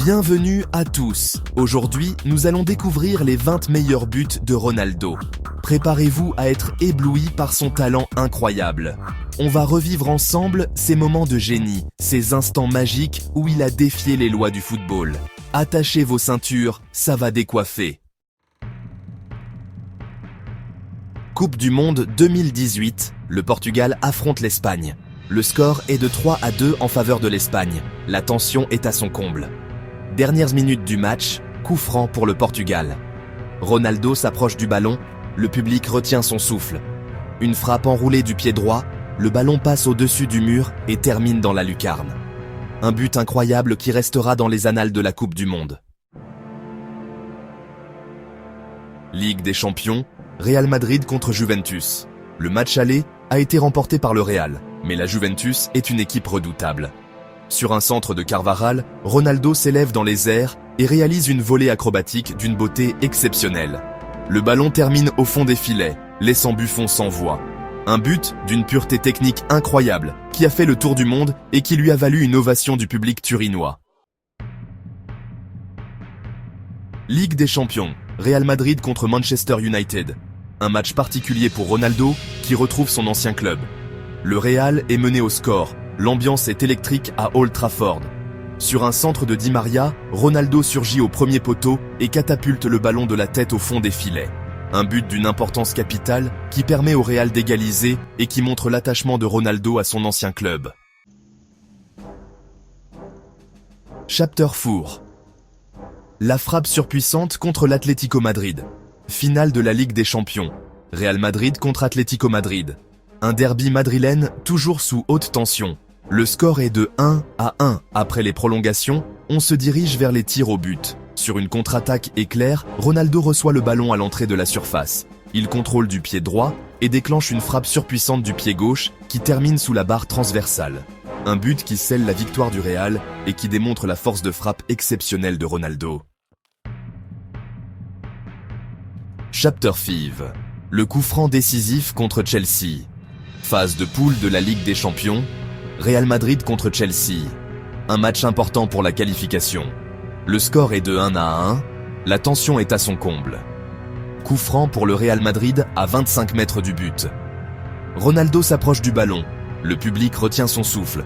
Bienvenue à tous. Aujourd'hui, nous allons découvrir les 20 meilleurs buts de Ronaldo. Préparez-vous à être ébloui par son talent incroyable. On va revivre ensemble ces moments de génie, ces instants magiques où il a défié les lois du football. Attachez vos ceintures, ça va décoiffer. Coupe du Monde 2018, le Portugal affronte l'Espagne. Le score est de 3-2 en faveur de l'Espagne. La tension est à son comble. Dernières minutes du match, coup franc pour le Portugal. Ronaldo s'approche du ballon, le public retient son souffle. Une frappe enroulée du pied droit, le ballon passe au-dessus du mur et termine dans la lucarne. Un but incroyable qui restera dans les annales de la Coupe du Monde. Ligue des Champions, Real Madrid contre Juventus. Le match aller a été remporté par le Real, mais la Juventus est une équipe redoutable. Sur un centre de Carvajal, Ronaldo s'élève dans les airs et réalise une volée acrobatique d'une beauté exceptionnelle. Le ballon termine au fond des filets, laissant Buffon sans voix. Un but d'une pureté technique incroyable, qui a fait le tour du monde et qui lui a valu une ovation du public turinois. Ligue des Champions, Real Madrid contre Manchester United. Un match particulier pour Ronaldo, qui retrouve son ancien club. Le Real est mené au score. L'ambiance est électrique à Old Trafford. Sur un centre de Di Maria, Ronaldo surgit au premier poteau et catapulte le ballon de la tête au fond des filets. Un but d'une importance capitale qui permet au Real d'égaliser et qui montre l'attachement de Ronaldo à son ancien club. Chapter 4. La frappe surpuissante contre l'Atlético Madrid. Finale de la Ligue des Champions. Real Madrid contre Atlético Madrid. Un derby madrilène toujours sous haute tension. Le score est de 1-1. Après les prolongations, on se dirige vers les tirs au but. Sur une contre-attaque éclair, Ronaldo reçoit le ballon à l'entrée de la surface. Il contrôle du pied droit et déclenche une frappe surpuissante du pied gauche qui termine sous la barre transversale. Un but qui scelle la victoire du Real et qui démontre la force de frappe exceptionnelle de Ronaldo. Chapter 5. Le coup franc décisif contre Chelsea. Phase de poule de la Ligue des Champions, Real Madrid contre Chelsea. Un match important pour la qualification. Le score est de 1-1, la tension est à son comble. Coup franc pour le Real Madrid à 25 mètres du but. Ronaldo s'approche du ballon, le public retient son souffle.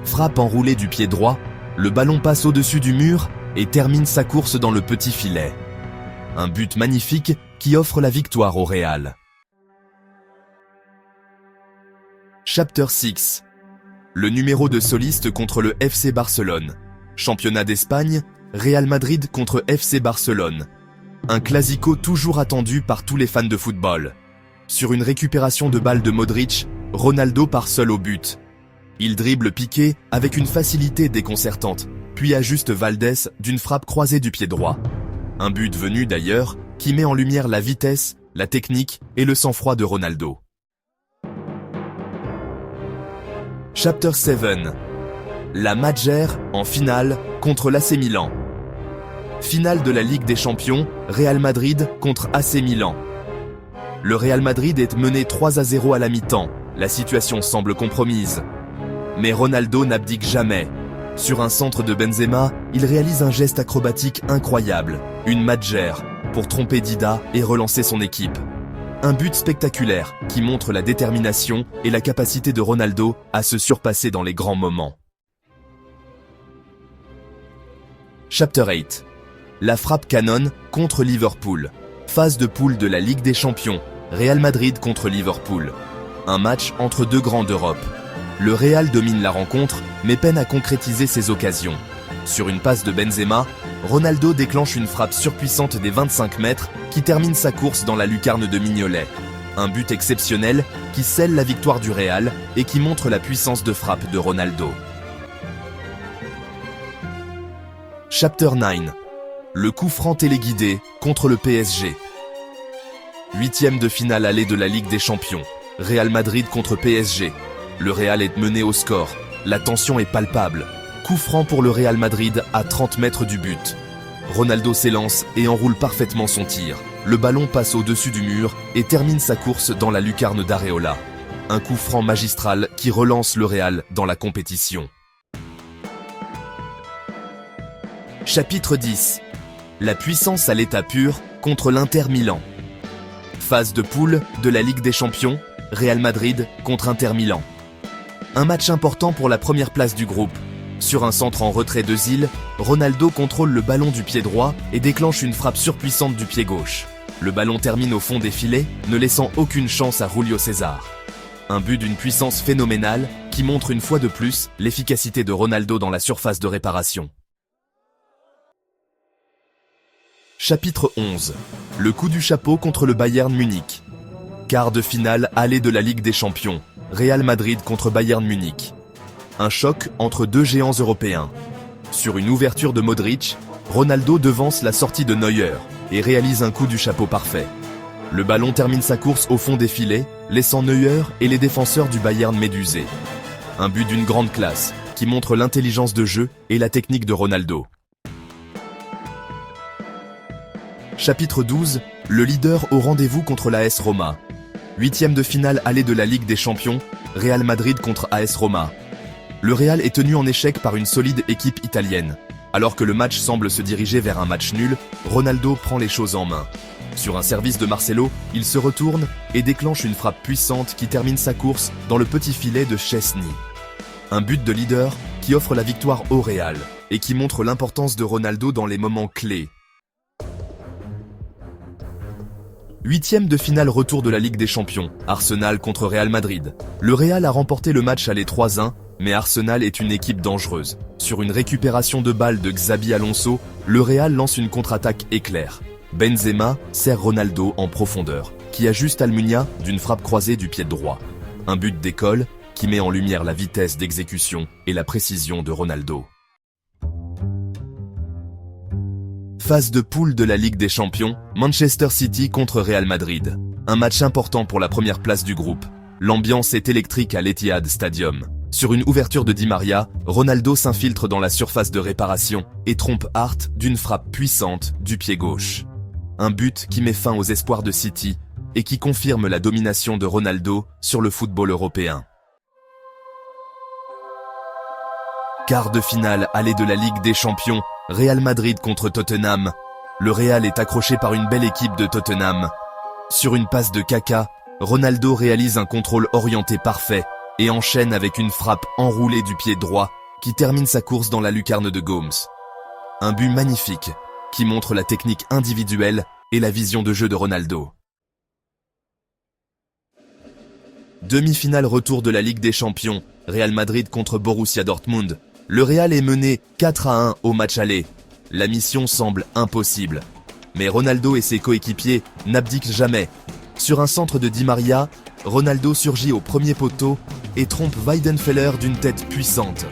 Frappe enroulée du pied droit, le ballon passe au-dessus du mur et termine sa course dans le petit filet. Un but magnifique qui offre la victoire au Real. Chapter 6. Le numéro de soliste contre le FC Barcelone. Championnat d'Espagne, Real Madrid contre FC Barcelone. Un classico toujours attendu par tous les fans de football. Sur une récupération de balle de Modric, Ronaldo part seul au but. Il dribble Piqué avec une facilité déconcertante, puis ajuste Valdés d'une frappe croisée du pied droit. Un but venu d'ailleurs qui met en lumière la vitesse, la technique et le sang-froid de Ronaldo. Chapter 7. La Majère en finale contre l'AC Milan. Finale de la Ligue des Champions, Real Madrid contre AC Milan. Le Real Madrid est mené 3-0 à la mi-temps. La situation semble compromise. Mais Ronaldo n'abdique jamais. Sur un centre de Benzema, il réalise un geste acrobatique incroyable, une Majère, pour tromper Dida et relancer son équipe. Un but spectaculaire qui montre la détermination et la capacité de Ronaldo à se surpasser dans les grands moments. Chapter 8. La frappe canon contre Liverpool. Phase de poule de la Ligue des Champions, Real Madrid contre Liverpool. Un match entre deux grands d'Europe. Le Real domine la rencontre, mais peine à concrétiser ses occasions. Sur une passe de Benzema, Ronaldo déclenche une frappe surpuissante des 25 mètres qui termine sa course dans la lucarne de Mignolet. Un but exceptionnel qui scelle la victoire du Real et qui montre la puissance de frappe de Ronaldo. Chapter 9. Le coup franc téléguidé contre le PSG. 8e de finale aller de la Ligue des Champions. Real Madrid contre PSG. Le Real est mené au score. La tension est palpable. Coup franc pour le Real Madrid à 30 mètres du but. Ronaldo s'élance et enroule parfaitement son tir. Le ballon passe au-dessus du mur et termine sa course dans la lucarne d'Areola. Un coup franc magistral qui relance le Real dans la compétition. Chapitre 10. La puissance à l'état pur contre l'Inter Milan. Phase de poule de la Ligue des Champions, Real Madrid contre Inter Milan. Un match important pour la première place du groupe. Sur un centre en retrait de Zil, Ronaldo contrôle le ballon du pied droit et déclenche une frappe surpuissante du pied gauche. Le ballon termine au fond des filets, ne laissant aucune chance à Julio César. Un but d'une puissance phénoménale qui montre une fois de plus l'efficacité de Ronaldo dans la surface de réparation. Chapitre 11. Le coup du chapeau contre le Bayern Munich. Quart de finale aller de la Ligue des Champions. Real Madrid contre Bayern Munich. Un choc entre deux géants européens. Sur une ouverture de Modric, Ronaldo devance la sortie de Neuer et réalise un coup du chapeau parfait. Le ballon termine sa course au fond des filets, laissant Neuer et les défenseurs du Bayern médusés. Un but d'une grande classe, qui montre l'intelligence de jeu et la technique de Ronaldo. Chapitre 12. Le leader au rendez-vous contre l'AS Roma. Huitième de finale aller de la Ligue des Champions, Real Madrid contre AS Roma. Le Real est tenu en échec par une solide équipe italienne. Alors que le match semble se diriger vers un match nul, Ronaldo prend les choses en main. Sur un service de Marcelo, il se retourne et déclenche une frappe puissante qui termine sa course dans le petit filet de Chesney. Un but de leader qui offre la victoire au Real et qui montre l'importance de Ronaldo dans les moments clés. Huitième de finale retour de la Ligue des Champions, Arsenal contre Real Madrid. Le Real a remporté le match aller 3-1, mais Arsenal est une équipe dangereuse. Sur une récupération de balle de Xabi Alonso, le Real lance une contre-attaque éclair. Benzema sert Ronaldo en profondeur, qui ajuste Almunia d'une frappe croisée du pied droit. Un but d'école qui met en lumière la vitesse d'exécution et la précision de Ronaldo. Phase de poule de la Ligue des Champions, Manchester City contre Real Madrid. Un match important pour la première place du groupe. L'ambiance est électrique à l'Etihad Stadium. Sur une ouverture de Di Maria, Ronaldo s'infiltre dans la surface de réparation et trompe Hart d'une frappe puissante du pied gauche. Un but qui met fin aux espoirs de City et qui confirme la domination de Ronaldo sur le football européen. Quart de finale aller de la Ligue des Champions, Real Madrid contre Tottenham. Le Real est accroché par une belle équipe de Tottenham. Sur une passe de Kaka, Ronaldo réalise un contrôle orienté parfait et enchaîne avec une frappe enroulée du pied droit qui termine sa course dans la lucarne de Gomes. Un but magnifique qui montre la technique individuelle et la vision de jeu de Ronaldo. Demi-finale retour de la Ligue des Champions, Real Madrid contre Borussia Dortmund. Le Real est mené 4-1 au match aller. La mission semble impossible. Mais Ronaldo et ses coéquipiers n'abdiquent jamais. Sur un centre de Di Maria, Ronaldo surgit au premier poteau et trompe Weidenfeller d'une tête puissante.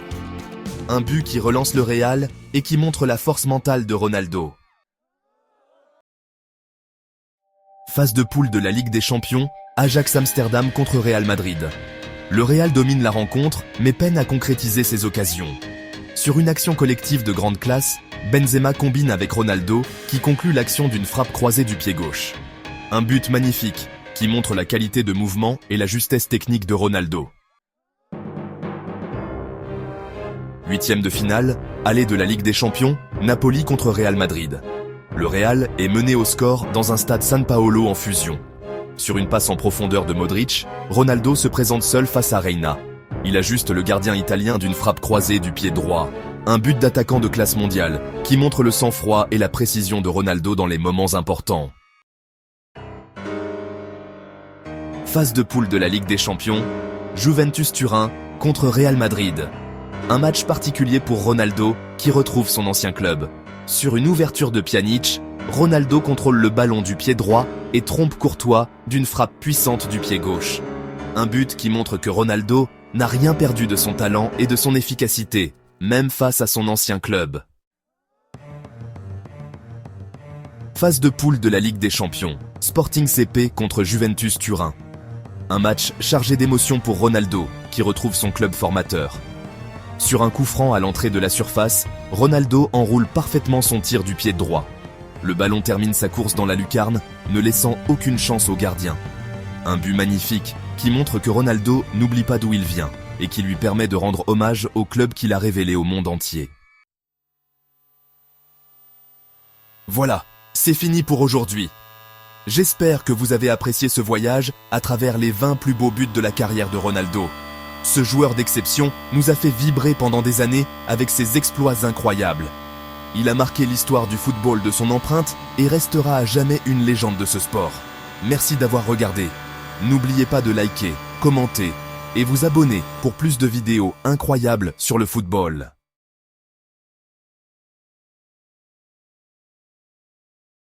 Un but qui relance le Real et qui montre la force mentale de Ronaldo. Phase de poule de la Ligue des Champions, Ajax Amsterdam contre Real Madrid. Le Real domine la rencontre, mais peine à concrétiser ses occasions. Sur une action collective de grande classe, Benzema combine avec Ronaldo, qui conclut l'action d'une frappe croisée du pied gauche. Un but magnifique, qui montre la qualité de mouvement et la justesse technique de Ronaldo. Huitième de finale, aller de la Ligue des Champions, Napoli contre Real Madrid. Le Real est mené au score dans un stade San Paolo en fusion. Sur une passe en profondeur de Modric, Ronaldo se présente seul face à Reina. Il ajuste le gardien italien d'une frappe croisée du pied droit. Un but d'attaquant de classe mondiale, qui montre le sang-froid et la précision de Ronaldo dans les moments importants. Phase de poule de la Ligue des Champions, Juventus Turin contre Real Madrid. Un match particulier pour Ronaldo, qui retrouve son ancien club. Sur une ouverture de Pjanic, Ronaldo contrôle le ballon du pied droit et trompe Courtois d'une frappe puissante du pied gauche. Un but qui montre que Ronaldo n'a rien perdu de son talent et de son efficacité, même face à son ancien club. Phase de poule de la Ligue des Champions, Sporting CP contre Juventus Turin. Un match chargé d'émotions pour Ronaldo, qui retrouve son club formateur. Sur un coup franc à l'entrée de la surface, Ronaldo enroule parfaitement son tir du pied droit. Le ballon termine sa course dans la lucarne, ne laissant aucune chance au gardien. Un but magnifique qui montre que Ronaldo n'oublie pas d'où il vient et qui lui permet de rendre hommage au club qu'il a révélé au monde entier. Voilà, c'est fini pour aujourd'hui. J'espère que vous avez apprécié ce voyage à travers les 20 plus beaux buts de la carrière de Ronaldo. Ce joueur d'exception nous a fait vibrer pendant des années avec ses exploits incroyables. Il a marqué l'histoire du football de son empreinte et restera à jamais une légende de ce sport. Merci d'avoir regardé. N'oubliez pas de liker, commenter et vous abonner pour plus de vidéos incroyables sur le football.